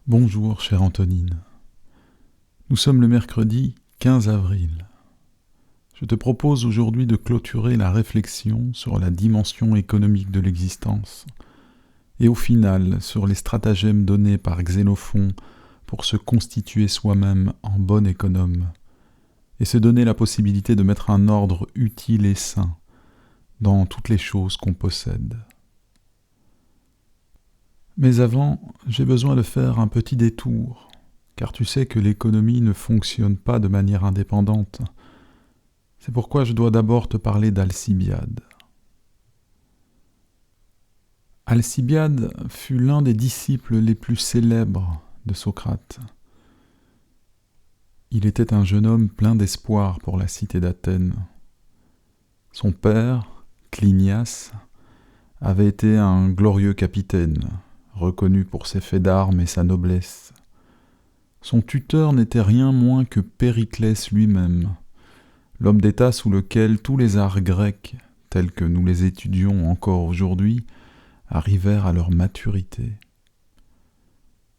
Bonjour, chère Antonine. Nous sommes le mercredi 15 avril. Je te propose aujourd'hui de clôturer la réflexion sur la dimension économique de l'existence et au final sur les stratagèmes donnés par Xénophon pour se constituer soi-même en bon économe et se donner la possibilité de mettre un ordre utile et sain dans toutes les choses qu'on possède. Mais avant, j'ai besoin de faire un petit détour, car tu sais que l'économie ne fonctionne pas de manière indépendante. C'est pourquoi je dois d'abord te parler d'Alcibiade. Alcibiade fut l'un des disciples les plus célèbres de Socrate. Il était un jeune homme plein d'espoir pour la cité d'Athènes. Son père, Clinias, avait été un glorieux capitaine, reconnu pour ses faits d'armes et sa noblesse. Son tuteur n'était rien moins que Périclès lui-même, l'homme d'État sous lequel tous les arts grecs, tels que nous les étudions encore aujourd'hui, arrivèrent à leur maturité.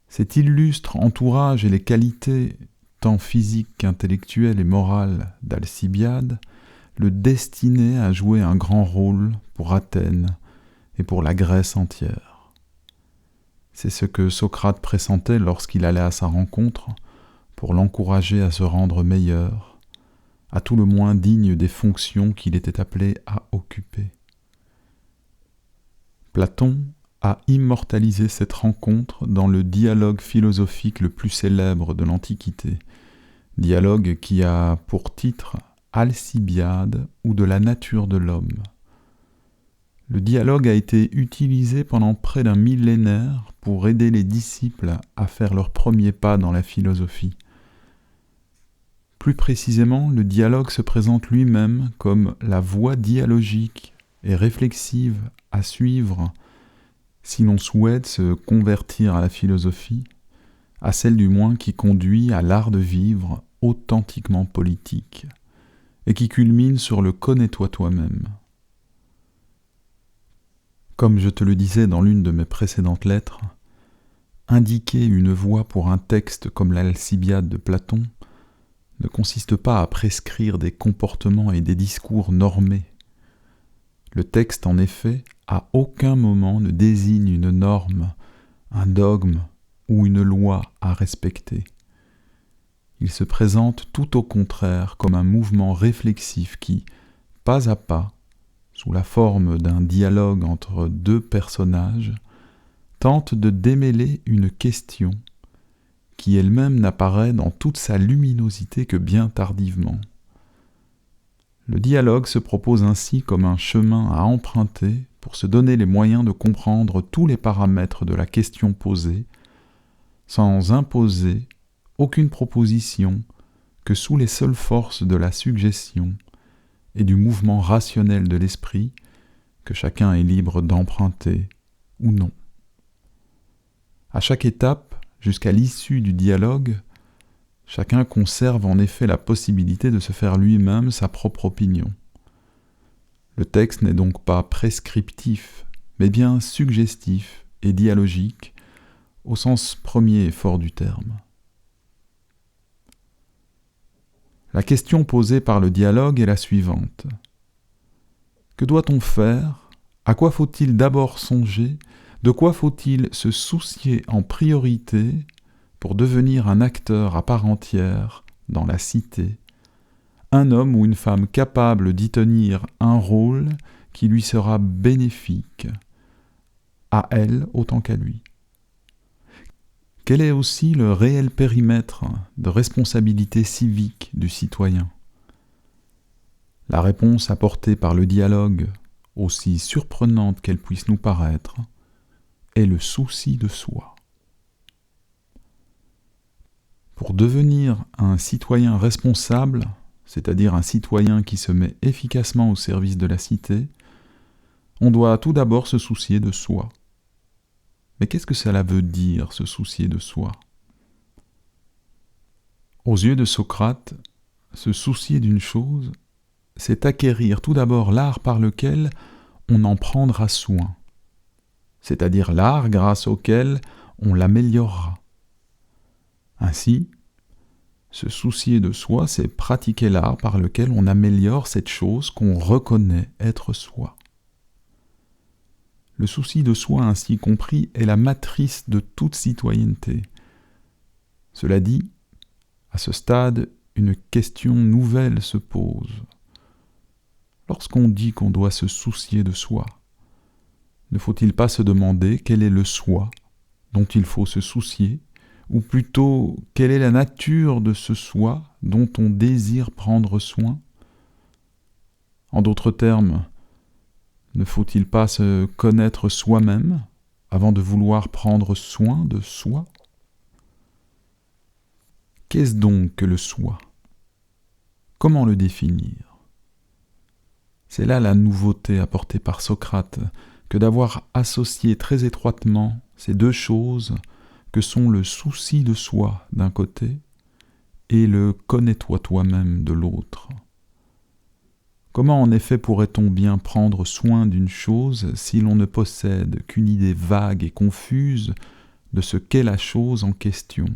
Cet illustre entourage et les qualités, tant physiques qu'intellectuelles et morales, d'Alcibiade, le destinaient à jouer un grand rôle pour Athènes et pour la Grèce entière. C'est ce que Socrate pressentait lorsqu'il allait à sa rencontre pour l'encourager à se rendre meilleur, à tout le moins digne des fonctions qu'il était appelé à occuper. Platon a immortalisé cette rencontre dans le dialogue philosophique le plus célèbre de l'Antiquité, dialogue qui a pour titre « Alcibiade ou de la nature de l'homme ». Le dialogue a été utilisé pendant près d'un millénaire pour aider les disciples à faire leurs premiers pas dans la philosophie. Plus précisément, le dialogue se présente lui-même comme la voie dialogique et réflexive à suivre si l'on souhaite se convertir à la philosophie, à celle du moins qui conduit à l'art de vivre authentiquement politique et qui culmine sur le « connais-toi toi-même ». Comme je te le disais dans l'une de mes précédentes lettres, indiquer une voie pour un texte comme l'Alcibiade de Platon ne consiste pas à prescrire des comportements et des discours normés. Le texte, en effet, à aucun moment ne désigne une norme, un dogme ou une loi à respecter. Il se présente tout au contraire comme un mouvement réflexif qui, pas à pas, sous la forme d'un dialogue entre deux personnages, tente de démêler une question qui elle-même n'apparaît dans toute sa luminosité que bien tardivement. Le dialogue se propose ainsi comme un chemin à emprunter pour se donner les moyens de comprendre tous les paramètres de la question posée, sans imposer aucune proposition que sous les seules forces de la suggestion et du mouvement rationnel de l'esprit que chacun est libre d'emprunter ou non. À chaque étape, jusqu'à l'issue du dialogue, chacun conserve en effet la possibilité de se faire lui-même sa propre opinion. Le texte n'est donc pas prescriptif, mais bien suggestif et dialogique, au sens premier et fort du terme. La question posée par le dialogue est la suivante. Que doit-on faire ? À quoi faut-il d'abord songer ? De quoi faut-il se soucier en priorité pour devenir un acteur à part entière dans la cité, un homme ou une femme capable d'y tenir un rôle qui lui sera bénéfique, à elle autant qu'à lui ? Quel est aussi le réel périmètre de responsabilité civique du citoyen ? La réponse apportée par le dialogue, aussi surprenante qu'elle puisse nous paraître, est le souci de soi. Pour devenir un citoyen responsable, c'est-à-dire un citoyen qui se met efficacement au service de la cité, on doit tout d'abord se soucier de soi. Mais qu'est-ce que cela veut dire, se soucier de soi ? Aux yeux de Socrate, se soucier d'une chose, c'est acquérir tout d'abord l'art par lequel on en prendra soin, c'est-à-dire l'art grâce auquel on l'améliorera, Ainsi, se soucier de soi, c'est pratiquer l'art par lequel on améliore cette chose qu'on reconnaît être soi. Le souci de soi ainsi compris est la matrice de toute citoyenneté. Cela dit, à ce stade, une question nouvelle se pose. Lorsqu'on dit qu'on doit se soucier de soi, ne faut-il pas se demander quel est le soi dont il faut se soucier, ou plutôt quelle est la nature de ce soi dont on désire prendre soin? En d'autres termes, ne faut-il pas se connaître soi-même avant de vouloir prendre soin de soi? Qu'est-ce donc que le soi? Comment le définir? C'est là la nouveauté apportée par Socrate, que d'avoir associé très étroitement ces deux choses que sont le souci de soi d'un côté et le connais-toi toi-même de l'autre. Comment en effet pourrait-on bien prendre soin d'une chose si l'on ne possède qu'une idée vague et confuse de ce qu'est la chose en question?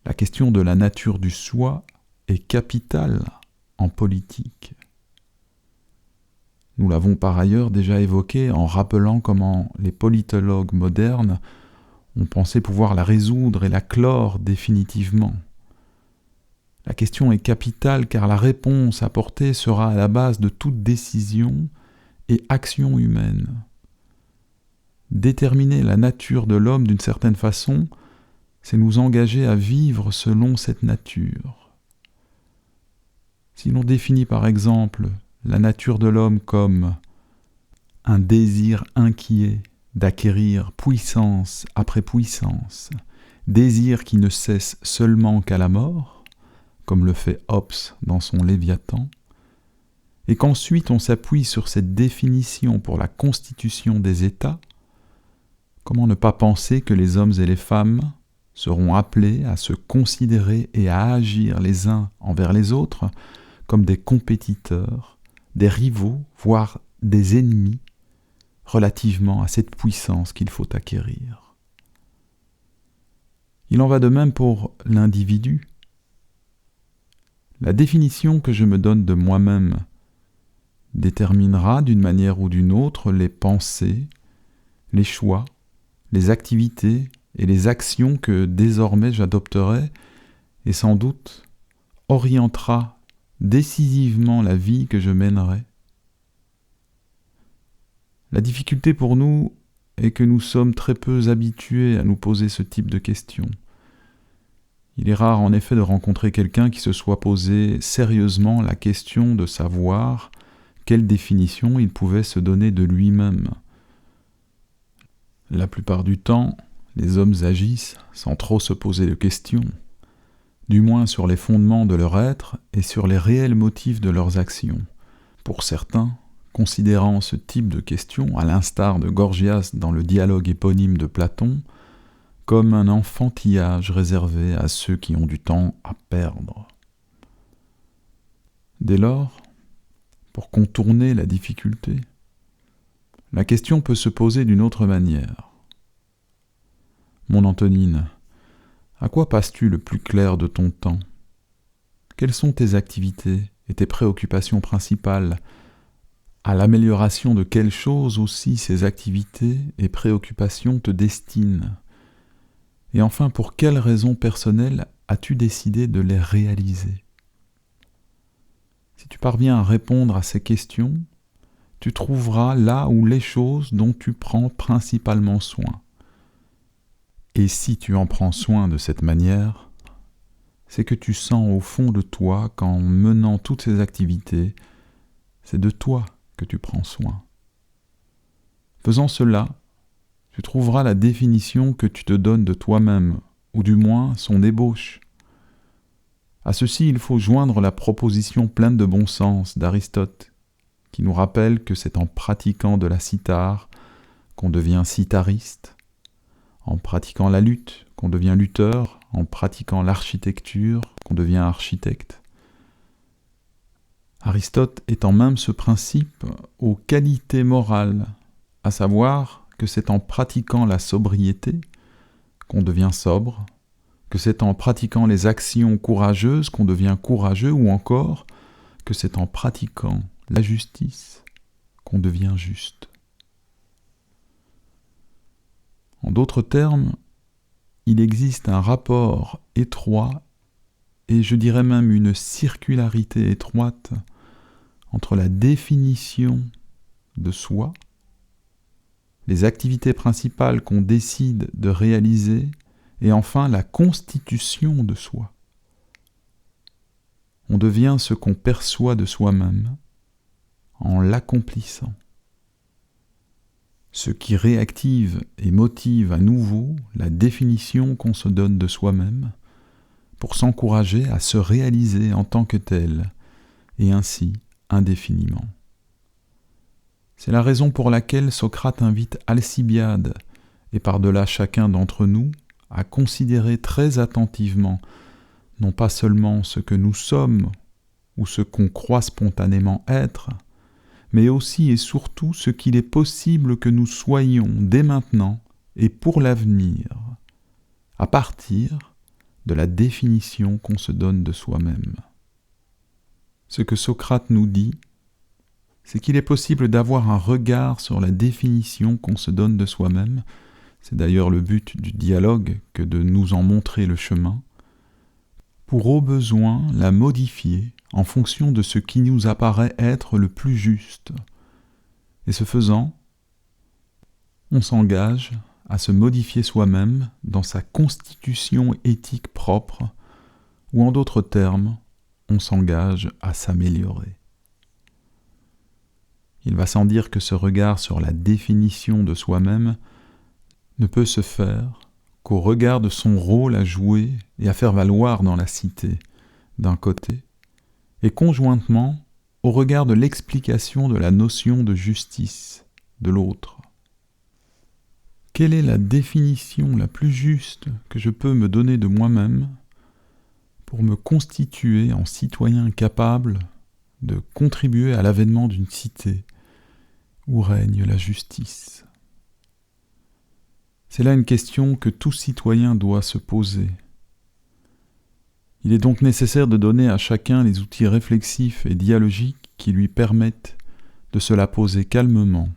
La question de la nature du soi est capitale en politique. Nous l'avons par ailleurs déjà évoqué en rappelant comment les politologues modernes ont pensé pouvoir la résoudre et la clore définitivement. La question est capitale car la réponse apportée sera à la base de toute décision et action humaine. Déterminer la nature de l'homme d'une certaine façon, c'est nous engager à vivre selon cette nature. Si l'on définit par exemple la nature de l'homme comme un désir inquiet d'acquérir puissance après puissance, désir qui ne cesse seulement qu'à la mort, comme le fait Hobbes dans son Léviathan, et qu'ensuite on s'appuie sur cette définition pour la constitution des États, comment ne pas penser que les hommes et les femmes seront appelés à se considérer et à agir les uns envers les autres comme des compétiteurs, des rivaux, voire des ennemis, relativement à cette puissance qu'il faut acquérir. Il en va de même pour l'individu. La définition que je me donne de moi-même déterminera d'une manière ou d'une autre les pensées, les choix, les activités et les actions que désormais j'adopterai et sans doute orientera décisivement la vie que je mènerai. La difficulté pour nous est que nous sommes très peu habitués à nous poser ce type de questions. Il est rare en effet de rencontrer quelqu'un qui se soit posé sérieusement la question de savoir quelle définition il pouvait se donner de lui-même. La plupart du temps, les hommes agissent sans trop se poser de questions, du moins sur les fondements de leur être et sur les réels motifs de leurs actions. Pour certains, considérant ce type de questions, à l'instar de Gorgias dans le dialogue éponyme de Platon, comme un enfantillage réservé à ceux qui ont du temps à perdre. Dès lors, pour contourner la difficulté, la question peut se poser d'une autre manière. Mon Antonine, à quoi passes-tu le plus clair de ton temps? Quelles sont tes activités et tes préoccupations principales? À l'amélioration de quelles choses aussi ces activités et préoccupations te destinent? Et enfin, pour quelles raisons personnelles as-tu décidé de les réaliser? Si tu parviens à répondre à ces questions, tu trouveras là où les choses dont tu prends principalement soin. Et si tu en prends soin de cette manière, c'est que tu sens au fond de toi qu'en menant toutes ces activités, c'est de toi que tu prends soin. Faisant cela, tu trouveras la définition que tu te donnes de toi-même, ou du moins son ébauche. À ceci, il faut joindre la proposition pleine de bon sens d'Aristote, qui nous rappelle que c'est en pratiquant de la cithare qu'on devient cithariste, en pratiquant la lutte qu'on devient lutteur, en pratiquant l'architecture qu'on devient architecte. Aristote étend même ce principe aux qualités morales, à savoir que c'est en pratiquant la sobriété qu'on devient sobre, que c'est en pratiquant les actions courageuses qu'on devient courageux, ou encore que c'est en pratiquant la justice qu'on devient juste. En d'autres termes, il existe un rapport étroit, et je dirais même une circularité étroite, entre la définition de soi, les activités principales qu'on décide de réaliser, et enfin la constitution de soi. On devient ce qu'on perçoit de soi-même en l'accomplissant. Ce qui réactive et motive à nouveau la définition qu'on se donne de soi-même pour s'encourager à se réaliser en tant que tel, et ainsi indéfiniment. C'est la raison pour laquelle Socrate invite Alcibiade, et par-delà chacun d'entre nous, à considérer très attentivement non pas seulement ce que nous sommes ou ce qu'on croit spontanément être, mais aussi et surtout ce qu'il est possible que nous soyons dès maintenant et pour l'avenir, à partir de la définition qu'on se donne de soi-même. Ce que Socrate nous dit, c'est qu'il est possible d'avoir un regard sur la définition qu'on se donne de soi-même. C'est d'ailleurs le but du dialogue que de nous en montrer le chemin, pour au besoin la modifier en fonction de ce qui nous apparaît être le plus juste. Et ce faisant, on s'engage à se modifier soi-même dans sa constitution éthique propre, ou en d'autres termes, on s'engage à s'améliorer. Il va sans dire que ce regard sur la définition de soi-même ne peut se faire qu'au regard de son rôle à jouer et à faire valoir dans la cité, d'un côté, et conjointement au regard de l'explication de la notion de justice, de l'autre. Quelle est la définition la plus juste que je peux me donner de moi-même pour me constituer en citoyen capable de contribuer à l'avènement d'une cité où règne la justice? C'est là une question que tout citoyen doit se poser. Il est donc nécessaire de donner à chacun les outils réflexifs et dialogiques qui lui permettent de se la poser calmement,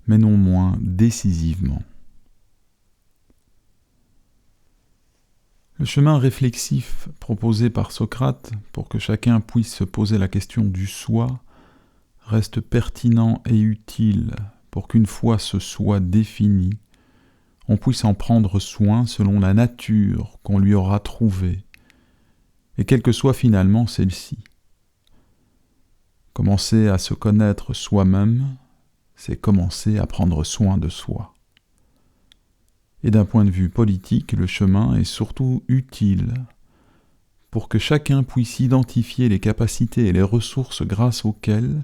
mais non moins décisivement. Le chemin réflexif proposé par Socrate pour que chacun puisse se poser la question du soi reste pertinent et utile pour qu'une fois ce soi défini, on puisse en prendre soin selon la nature qu'on lui aura trouvée, et quelle que soit finalement celle-ci. Commencer à se connaître soi-même, c'est commencer à prendre soin de soi. Et d'un point de vue politique, le chemin est surtout utile pour que chacun puisse identifier les capacités et les ressources grâce auxquelles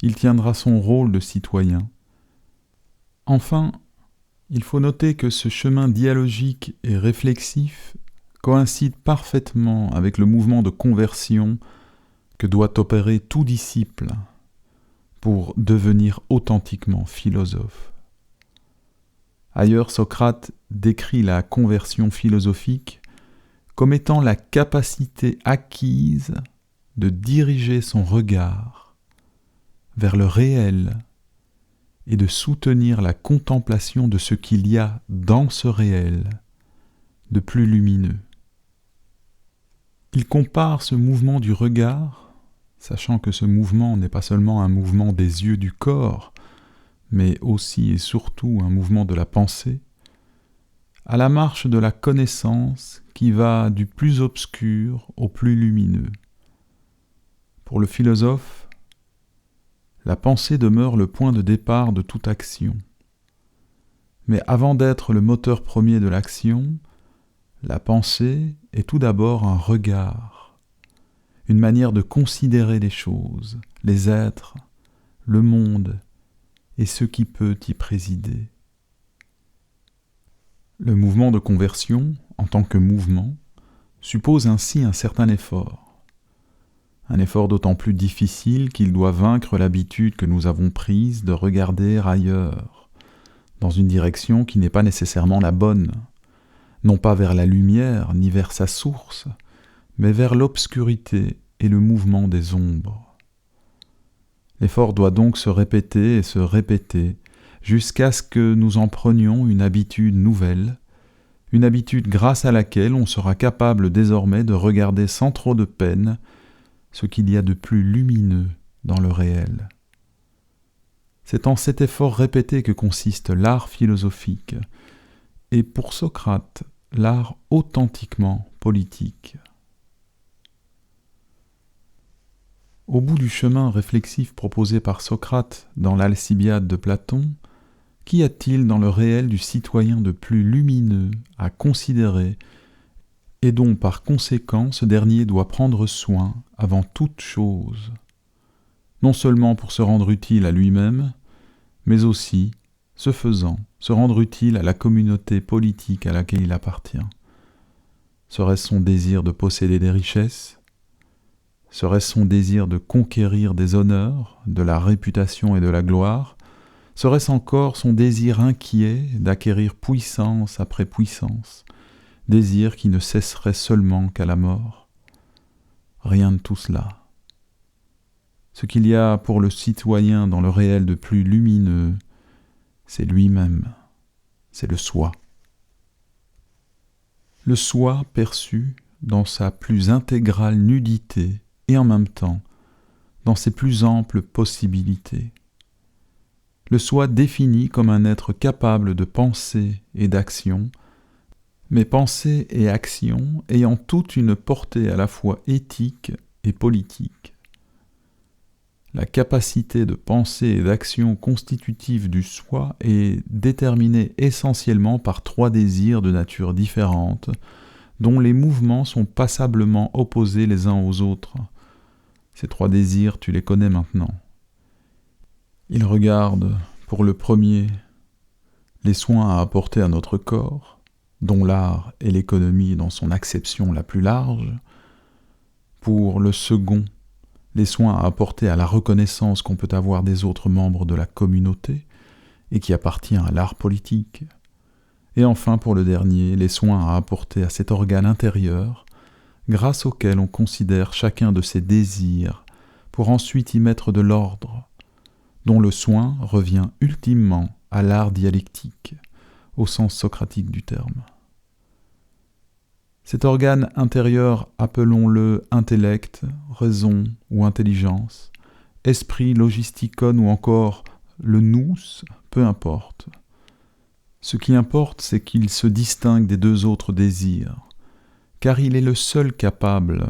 il tiendra son rôle de citoyen. Enfin, il faut noter que ce chemin dialogique et réflexif coïncide parfaitement avec le mouvement de conversion que doit opérer tout disciple pour devenir authentiquement philosophe. Ailleurs, Socrate décrit la conversion philosophique comme étant la capacité acquise de diriger son regard vers le réel et de soutenir la contemplation de ce qu'il y a dans ce réel de plus lumineux. Il compare ce mouvement du regard, sachant que ce mouvement n'est pas seulement un mouvement des yeux du corps, mais aussi et surtout un mouvement de la pensée, à la marche de la connaissance qui va du plus obscur au plus lumineux. Pour le philosophe, la pensée demeure le point de départ de toute action. Mais avant d'être le moteur premier de l'action, la pensée est tout d'abord un regard, une manière de considérer les choses, les êtres, le monde et ce qui peut y présider. Le mouvement de conversion, en tant que mouvement, suppose ainsi un certain effort. Un effort d'autant plus difficile qu'il doit vaincre l'habitude que nous avons prise de regarder ailleurs, dans une direction qui n'est pas nécessairement la bonne, non pas vers la lumière ni vers sa source, mais vers l'obscurité et le mouvement des ombres. L'effort doit donc se répéter et se répéter jusqu'à ce que nous en prenions une habitude nouvelle, une habitude grâce à laquelle on sera capable désormais de regarder sans trop de peine ce qu'il y a de plus lumineux dans le réel. C'est en cet effort répété que consiste l'art philosophique, et pour Socrate, l'art authentiquement politique. Au bout du chemin réflexif proposé par Socrate dans l'Alcibiade de Platon, qu'y a-t-il dans le réel du citoyen de plus lumineux à considérer et dont par conséquent ce dernier doit prendre soin avant toute chose, non seulement pour se rendre utile à lui-même, mais aussi, ce faisant, se rendre utile à la communauté politique à laquelle il appartient. Serait-ce son désir de posséder des richesses ? Serait-ce son désir de conquérir des honneurs, de la réputation et de la gloire ? Serait-ce encore son désir inquiet d'acquérir puissance après puissance, désir qui ne cesserait seulement qu'à la mort ? Rien de tout cela. Ce qu'il y a pour le citoyen dans le réel de plus lumineux, c'est lui-même, c'est le soi. Le soi perçu dans sa plus intégrale nudité et en même temps dans ses plus amples possibilités. Le soi défini comme un être capable de pensée et d'action, mais pensée et action ayant toute une portée à la fois éthique et politique. La capacité de pensée et d'action constitutive du soi est déterminée essentiellement par trois désirs de nature différente, dont les mouvements sont passablement opposés les uns aux autres. Ces trois désirs, tu les connais maintenant. Ils regardent, pour le premier, les soins à apporter à notre corps, dont l'art et l'économie dans son acception la plus large. Pour le second, les soins à apporter à la reconnaissance qu'on peut avoir des autres membres de la communauté et qui appartient à l'art politique. Et enfin, pour le dernier, les soins à apporter à cet organe intérieur, grâce auquel on considère chacun de ses désirs pour ensuite y mettre de l'ordre, dont le soin revient ultimement à l'art dialectique, au sens socratique du terme. Cet organe intérieur, appelons-le intellect, raison ou intelligence, esprit, logisticon ou encore le nous, peu importe. Ce qui importe, c'est qu'il se distingue des deux autres désirs, car il est le seul capable,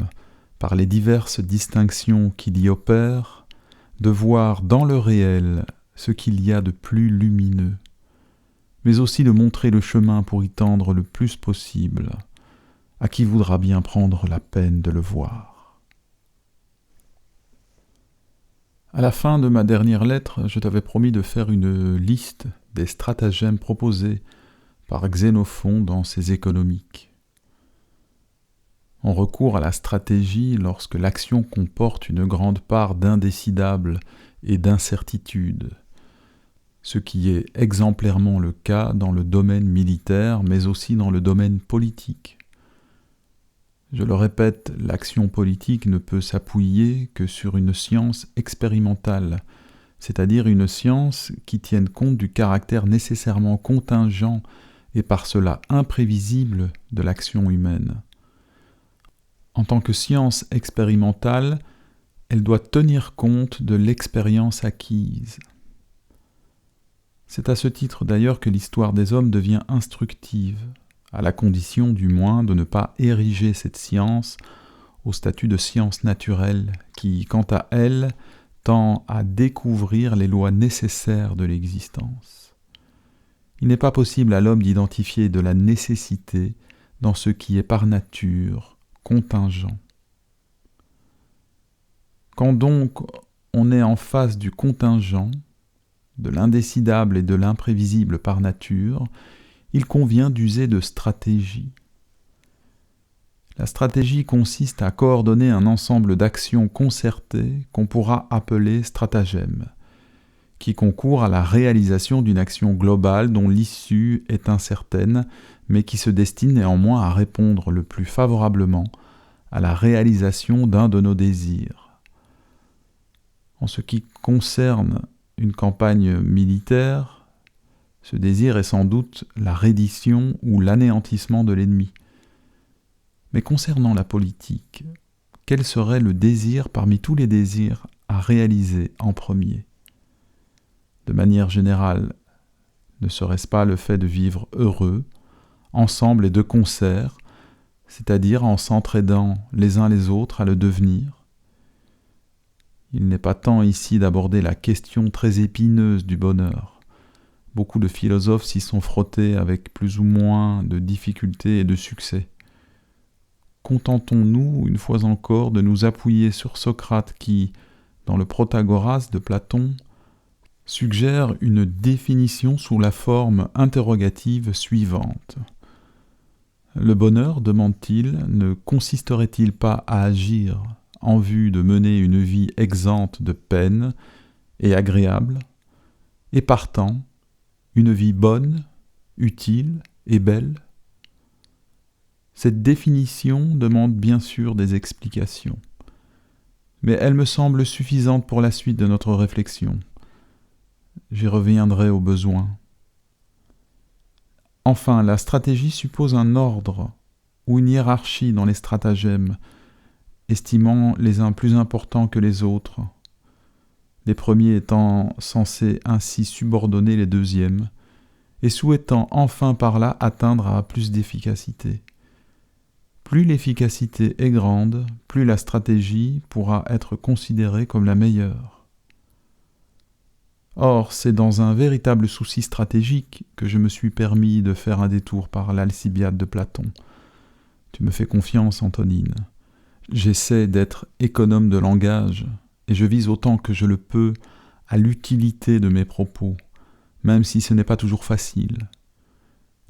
par les diverses distinctions qu'il y opère, de voir dans le réel ce qu'il y a de plus lumineux, mais aussi de montrer le chemin pour y tendre le plus possible, à qui voudra bien prendre la peine de le voir. À la fin de ma dernière lettre, je t'avais promis de faire une liste des stratagèmes proposés par Xénophon dans ses économiques. On recourt à la stratégie lorsque l'action comporte une grande part d'indécidable et d'incertitude, ce qui est exemplairement le cas dans le domaine militaire, mais aussi dans le domaine politique. Je le répète, l'action politique ne peut s'appuyer que sur une science expérimentale, c'est-à-dire une science qui tienne compte du caractère nécessairement contingent et par cela imprévisible de l'action humaine. En tant que science expérimentale, elle doit tenir compte de l'expérience acquise. C'est à ce titre d'ailleurs que l'histoire des hommes devient instructive, à la condition du moins de ne pas ériger cette science au statut de science naturelle qui, quant à elle, tend à découvrir les lois nécessaires de l'existence. Il n'est pas possible à l'homme d'identifier de la nécessité dans ce qui est par nature contingent. Quand donc on est en face du contingent, de l'indécidable et de l'imprévisible par nature, il convient d'user de stratégie. La stratégie consiste à coordonner un ensemble d'actions concertées qu'on pourra appeler stratagèmes, qui concourent à la réalisation d'une action globale dont l'issue est incertaine, mais qui se destine néanmoins à répondre le plus favorablement à la réalisation d'un de nos désirs. En ce qui concerne une campagne militaire, ce désir est sans doute la reddition ou l'anéantissement de l'ennemi. Mais concernant la politique, quel serait le désir parmi tous les désirs à réaliser en premier ? De manière générale, ne serait-ce pas le fait de vivre heureux, ensemble et de concert, c'est-à-dire en s'entraidant les uns les autres à le devenir ? Il n'est pas temps ici d'aborder la question très épineuse du bonheur. Beaucoup de philosophes s'y sont frottés avec plus ou moins de difficultés et de succès. Contentons-nous, une fois encore, de nous appuyer sur Socrate qui, dans le Protagoras de Platon, suggère une définition sous la forme interrogative suivante. Le bonheur, demande-t-il, ne consisterait-il pas à agir en vue de mener une vie exempte de peine et agréable, et partant, une vie bonne, utile et belle ? Cette définition demande bien sûr des explications, mais elle me semble suffisante pour la suite de notre réflexion. J'y reviendrai au besoin. Enfin, la stratégie suppose un ordre ou une hiérarchie dans les stratagèmes, estimant les uns plus importants que les autres, les premiers étant censés ainsi subordonner les deuxièmes, et souhaitant enfin par là atteindre à plus d'efficacité. Plus l'efficacité est grande, plus la stratégie pourra être considérée comme la meilleure. Or, c'est dans un véritable souci stratégique que je me suis permis de faire un détour par l'Alcibiade de Platon. Tu me fais confiance, Antonine. J'essaie d'être économe de langage, et je vise autant que je le peux à l'utilité de mes propos, même si ce n'est pas toujours facile.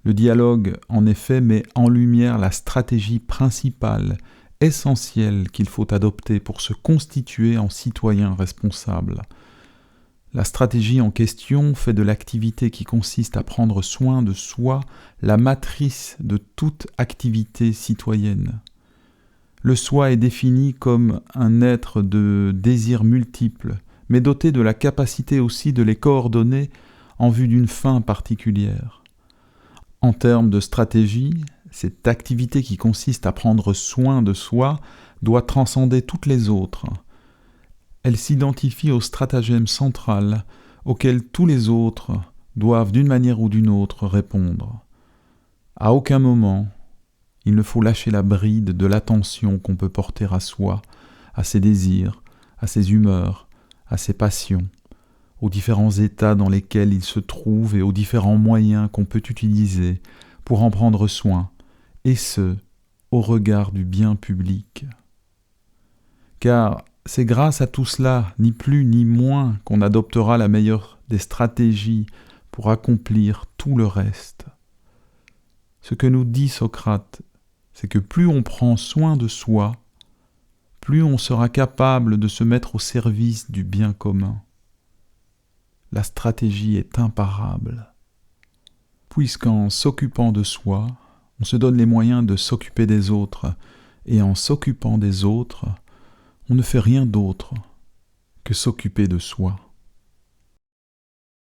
Le dialogue, en effet, met en lumière la stratégie principale, essentielle qu'il faut adopter pour se constituer en citoyen responsable. La stratégie en question fait de l'activité qui consiste à prendre soin de soi la matrice de toute activité citoyenne. Le soi est défini comme un être de désirs multiples, mais doté de la capacité aussi de les coordonner en vue d'une fin particulière. En termes de stratégie, cette activité qui consiste à prendre soin de soi doit transcender toutes les autres. Elle s'identifie au stratagème central auquel tous les autres doivent d'une manière ou d'une autre répondre. À aucun moment, il ne faut lâcher la bride de l'attention qu'on peut porter à soi, à ses désirs, à ses humeurs, à ses passions, aux différents états dans lesquels il se trouve et aux différents moyens qu'on peut utiliser pour en prendre soin, et ce, au regard du bien public. Car c'est grâce à tout cela, ni plus ni moins, qu'on adoptera la meilleure des stratégies pour accomplir tout le reste. Ce que nous dit Socrate, c'est que plus on prend soin de soi, plus on sera capable de se mettre au service du bien commun. La stratégie est imparable, puisqu'en s'occupant de soi, on se donne les moyens de s'occuper des autres, et en s'occupant des autres, on ne fait rien d'autre que s'occuper de soi.